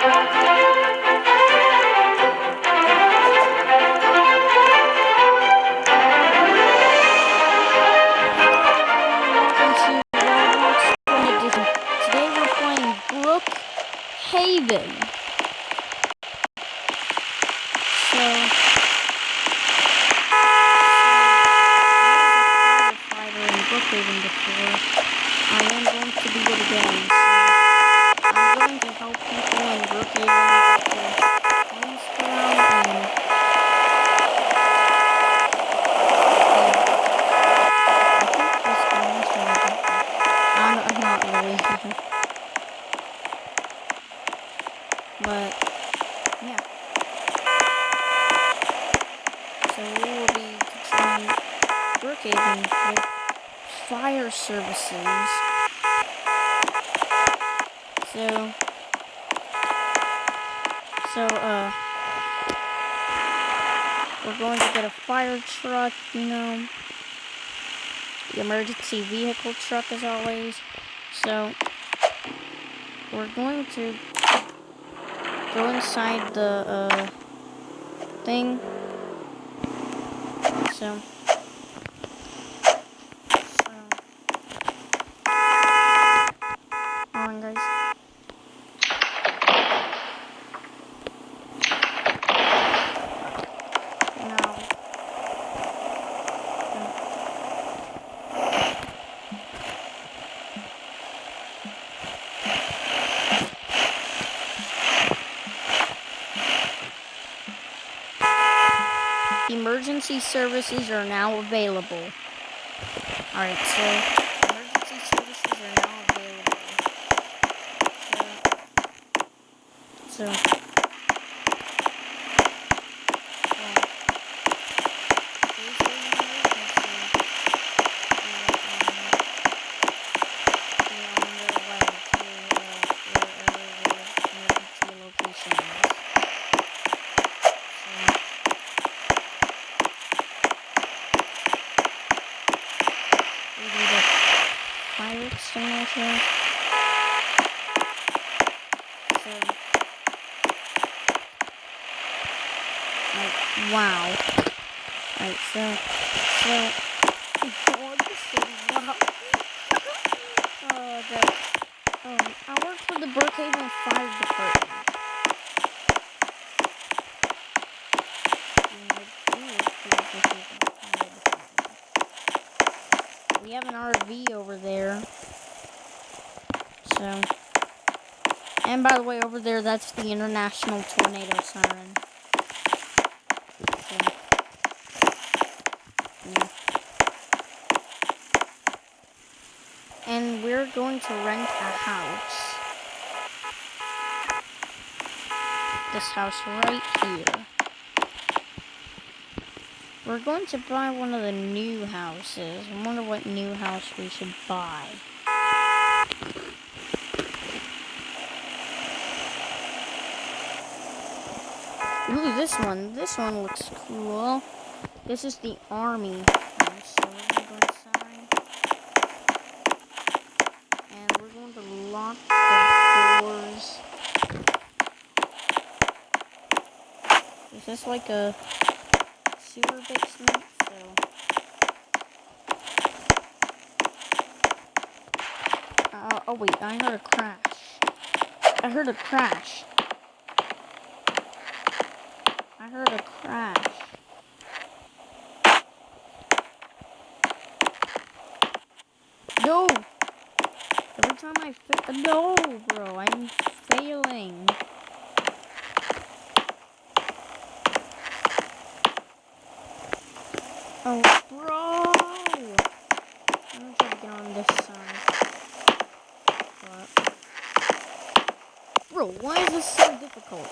Today we're playing Brookhaven. So, I was a firefighter in Brookhaven before. I am going to be it again. So, I'm going to help people in Brookhaven get their homes put out and I'm not really. But, yeah. So we will be controlling Brookhaven with fire services. So, we're going to get a fire truck, you know, the emergency vehicle truck as always. So, we're going to go inside the, thing. So, hold on, guys. Emergency services are now available. Alright, so emergency services are now available. So extinguisher. Wow. Alright, so wow. I work for the Brookhaven Fire Department. We have an RV over there. So, and by the way, over there, that's the international tornado siren. So, yeah. And we're going to rent a house. This house right here. We're going to buy one of the new houses. I wonder what new house we should buy. Ooh, this one looks cool. This is the army house, so we're gonna go inside. And we're going to lock the doors. Is this like a sewer basement? Oh wait, I heard a crash. I heard a crash. No! Every time I no, bro, I'm failing. Oh, bro! I'm gonna try to get on this side. Bro, why is this so difficult?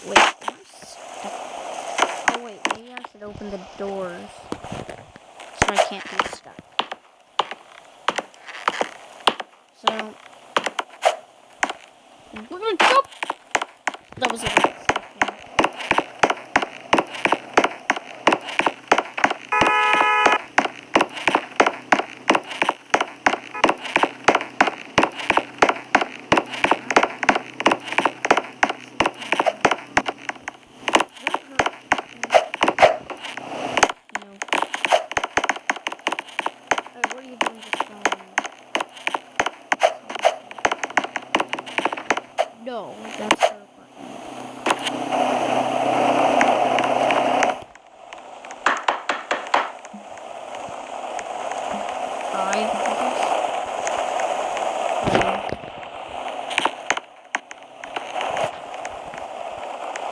Wait, am I stuck? Oh wait, maybe I should open the doors so I can't be stuck. So, we're gonna jump! That was a bit stuck. No, that's her apartment. Hi.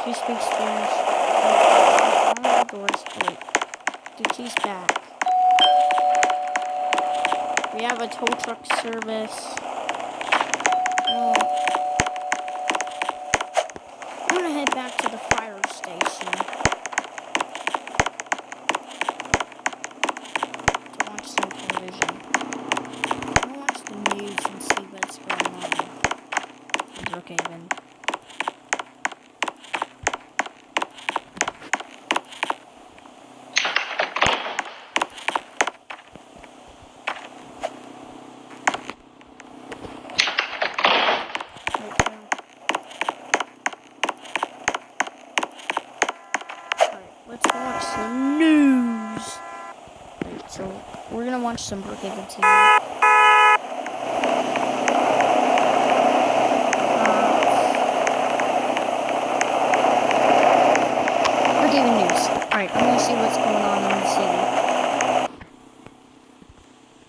She speaks Spanish. Oh, the doors. Wait. Dude, she's back. We have a tow truck service. Oh. I'm gonna head back to the fire station to watch some television. I'm gonna watch the news and see what's going on in Brookhaven. Let's watch some news. Right, so we're gonna watch some Brookhaven TV. Brookhaven news. Alright, I'm gonna see what's going on in the city.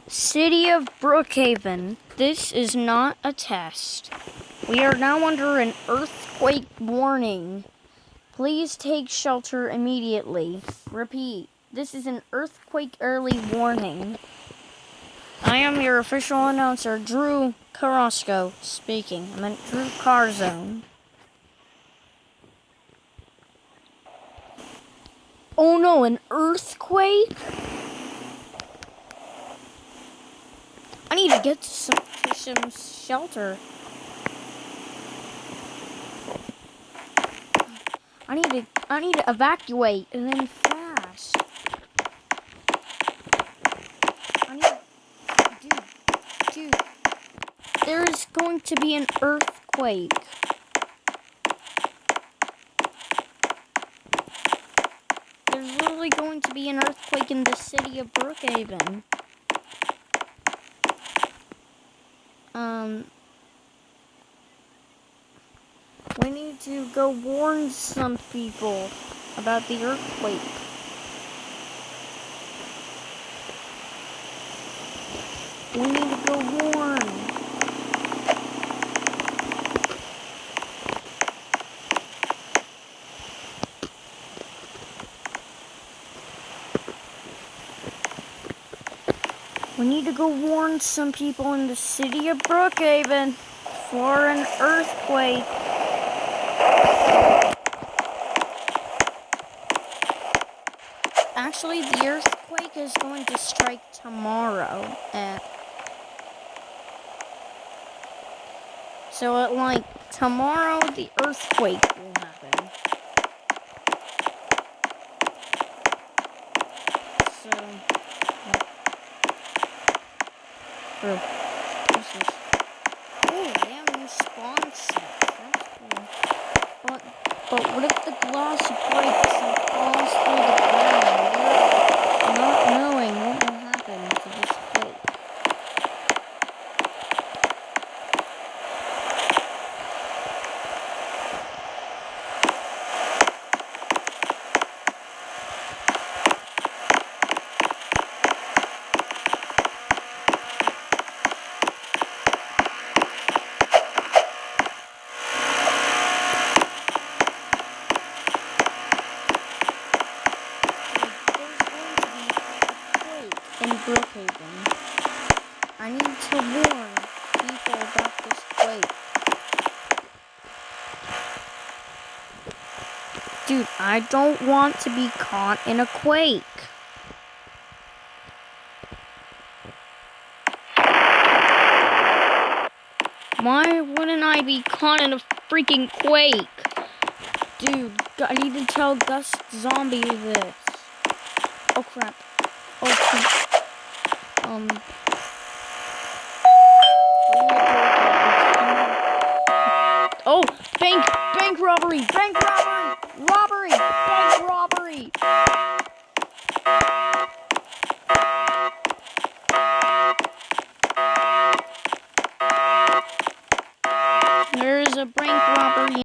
City of Brookhaven. This is not a test. We are now under an earthquake warning. Please take shelter immediately. Repeat, this is an earthquake early warning. I am your official announcer, Drew Carrasco, speaking. I meant Drew Carzone. Oh no, an earthquake? I need to get to some shelter. I need to evacuate, and then fast. Dude, there is going to be an earthquake. There's literally going to be an earthquake in the city of Brookhaven. We need to go warn some people about the earthquake. We need to go warn. We need to go warn some people in the city of Brookhaven for an earthquake. Actually, the earthquake is going to strike tomorrow. So at tomorrow, the earthquake will happen. So, what's this? Oh, they have a new spawn set. That's cool. But what if the glass breaks and falls through the ground? We're not knowing what will happen to this quake. In Brookhaven. I need to warn people about this quake. Dude, I don't want to be caught in a quake. Why wouldn't I be caught in a freaking quake? Dude, I need to tell Gus Zombie this. Oh crap. Oh crap. Oh, bank robbery, bank robbery. There is a bank robbery